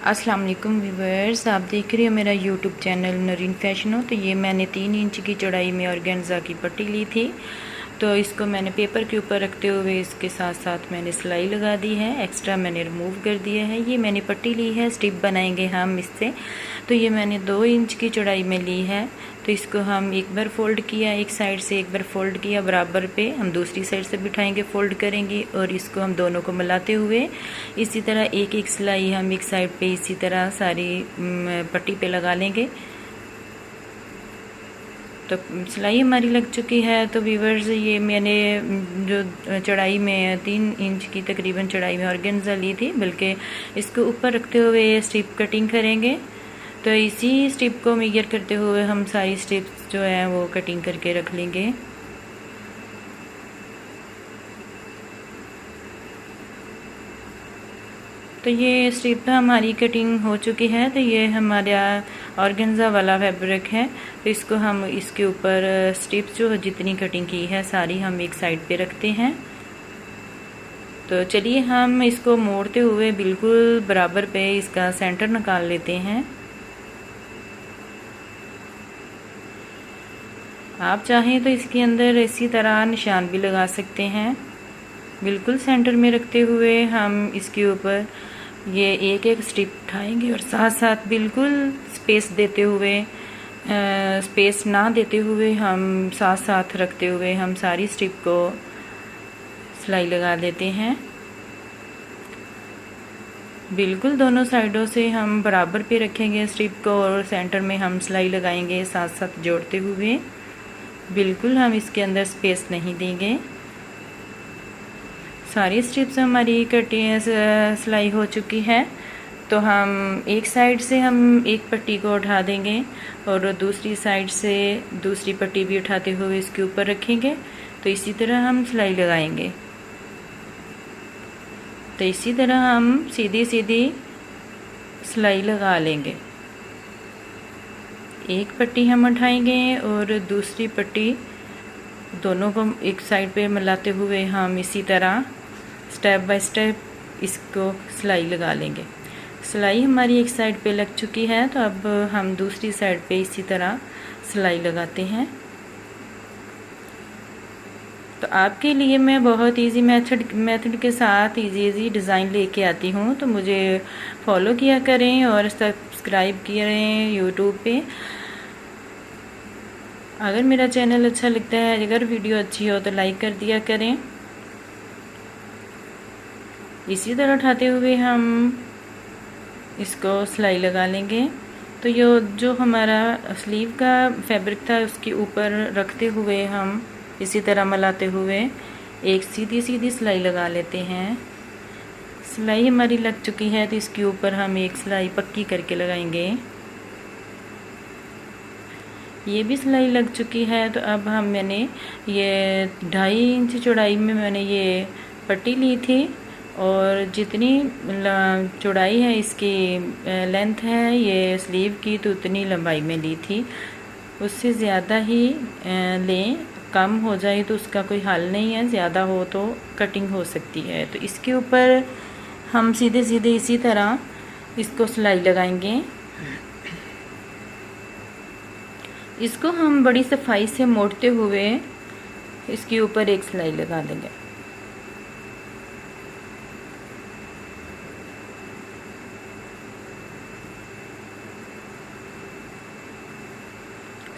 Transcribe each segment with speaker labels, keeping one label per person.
Speaker 1: अस्सलाम वालेकुम व्यूअर्स, आप देख रहे हो मेरा यूट्यूब चैनल नरीन फैशन। तो ये मैंने 3 इंच की चौड़ाई में ऑर्गेन्जा की पट्टी ली थी। तो इसको मैंने पेपर के ऊपर रखते हुए इसके साथ साथ मैंने सिलाई लगा दी है, एक्स्ट्रा मैंने रिमूव कर दिया है। ये मैंने पट्टी ली है, स्टिप बनाएंगे हम इससे। तो ये मैंने 2 इंच की चौड़ाई में ली है। तो इसको हम एक बार फोल्ड किया, एक साइड से एक बार फोल्ड किया बराबर पे, हम दूसरी साइड से बिठाएंगे, फोल्ड करेंगे और इसको हम दोनों को मिलाते हुए इसी तरह एक एक सिलाई हम एक साइड पे इसी तरह सारी पट्टी पे लगा लेंगे। तो सिलाई हमारी लग चुकी है। तो व्यूअर्स, ये मैंने जो चौड़ाई में 3 इंच की तकरीबन चौड़ाई में ऑर्गेन्जा ली थी, बल्कि इसको ऊपर रखते हुए स्ट्रिप कटिंग करेंगे। तो इसी स्ट्रिप को मेजर करते हुए हम सारी स्ट्रिप्स जो है वो कटिंग करके रख लेंगे। तो ये स्ट्रिप हमारी कटिंग हो चुकी है। तो ये हमारा ऑर्गेन्जा वाला फैब्रिक है। तो इसको हम इसके ऊपर स्ट्रिप्स जो जितनी कटिंग की है सारी हम एक साइड पे रखते हैं। तो चलिए हम इसको मोड़ते हुए बिल्कुल बराबर पे इसका सेंटर निकाल लेते हैं। आप चाहें तो इसके अंदर इसी तरह निशान भी लगा सकते हैं। बिल्कुल सेंटर में रखते हुए हम इसके ऊपर ये एक एक स्ट्रिप उठाएंगे और साथ साथ बिल्कुल स्पेस देते हुए स्पेस ना देते हुए हम साथ साथ रखते हुए हम सारी स्ट्रिप को सिलाई लगा देते हैं। बिल्कुल दोनों साइडों से हम बराबर पे रखेंगे स्ट्रिप को और सेंटर में हम सिलाई लगाएंगे साथ साथ जोड़ते हुए। बिल्कुल हम इसके अंदर स्पेस नहीं देंगे। सारी स्ट्रिप्स हमारी कटिंग सिलाई हो चुकी है। तो हम एक साइड से हम एक पट्टी को उठा देंगे और दूसरी साइड से दूसरी पट्टी भी उठाते हुए इसके ऊपर रखेंगे। तो इसी तरह हम सिलाई लगाएंगे। तो इसी तरह हम सीधी सीधी सिलाई लगा लेंगे। एक पट्टी हम उठाएंगे और दूसरी पट्टी दोनों को एक साइड पे मिलाते हुए हम इसी तरह स्टेप बाय स्टेप इसको सिलाई लगा लेंगे। सिलाई हमारी एक साइड पे लग चुकी है। तो अब हम दूसरी साइड पे इसी तरह सिलाई लगाते हैं। तो आपके लिए मैं बहुत इजी मेथड के साथ इजी डिज़ाइन लेके आती हूँ। तो मुझे फॉलो किया करें और सब्सक्राइब करें यूट्यूब पे। अगर मेरा चैनल अच्छा लगता है, अगर वीडियो अच्छी हो तो लाइक कर दिया करें। इसी तरह उठाते हुए हम इसको सिलाई लगा लेंगे। तो ये जो हमारा स्लीव का फैब्रिक था उसके ऊपर रखते हुए हम इसी तरह मिलाते हुए एक सीधी सीधी सिलाई लगा लेते हैं। सिलाई हमारी लग चुकी है तो इसके ऊपर हम एक सिलाई पक्की करके लगाएंगे। ये भी सिलाई लग चुकी है। तो अब मैंने ये 2.5 इंच चौड़ाई में मैंने ये पट्टी ली थी और जितनी चौड़ाई है इसकी लेंथ है ये स्लीव की, तो उतनी लंबाई में ली थी। उससे ज़्यादा ही लें, कम हो जाए तो उसका कोई हल नहीं है, ज़्यादा हो तो कटिंग हो सकती है। तो इसके ऊपर हम सीधे सीधे इसी तरह इसको सिलाई लगाएंगे। इसको हम बड़ी सफाई से मोड़ते हुए इसके ऊपर एक सिलाई लगा देंगे।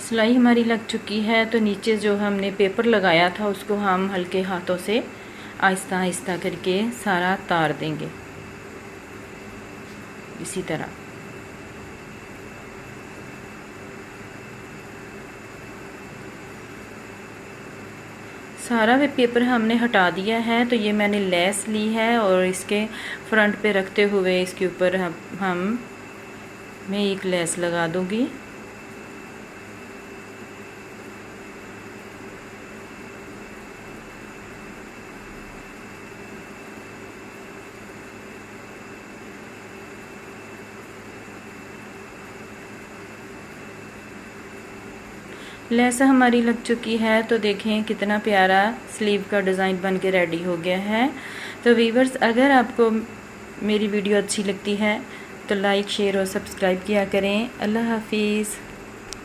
Speaker 1: सिलाई हमारी लग चुकी है। तो नीचे जो हमने पेपर लगाया था उसको हम हल्के हाथों से आहिस्ता आहिस्ता करके सारा तार देंगे इसी तरह। सारा वे पेपर हमने हटा दिया है। तो ये मैंने लेस ली है और इसके फ्रंट पे रखते हुए इसके ऊपर मैं एक लेस लगा दूंगी। लेस हमारी लग चुकी है। तो देखें कितना प्यारा स्लीव का डिज़ाइन बन के रेडी हो गया है। तो व्यूअर्स, अगर आपको मेरी वीडियो अच्छी लगती है तो लाइक शेयर और सब्सक्राइब किया करें। अल्लाह हाफिज़।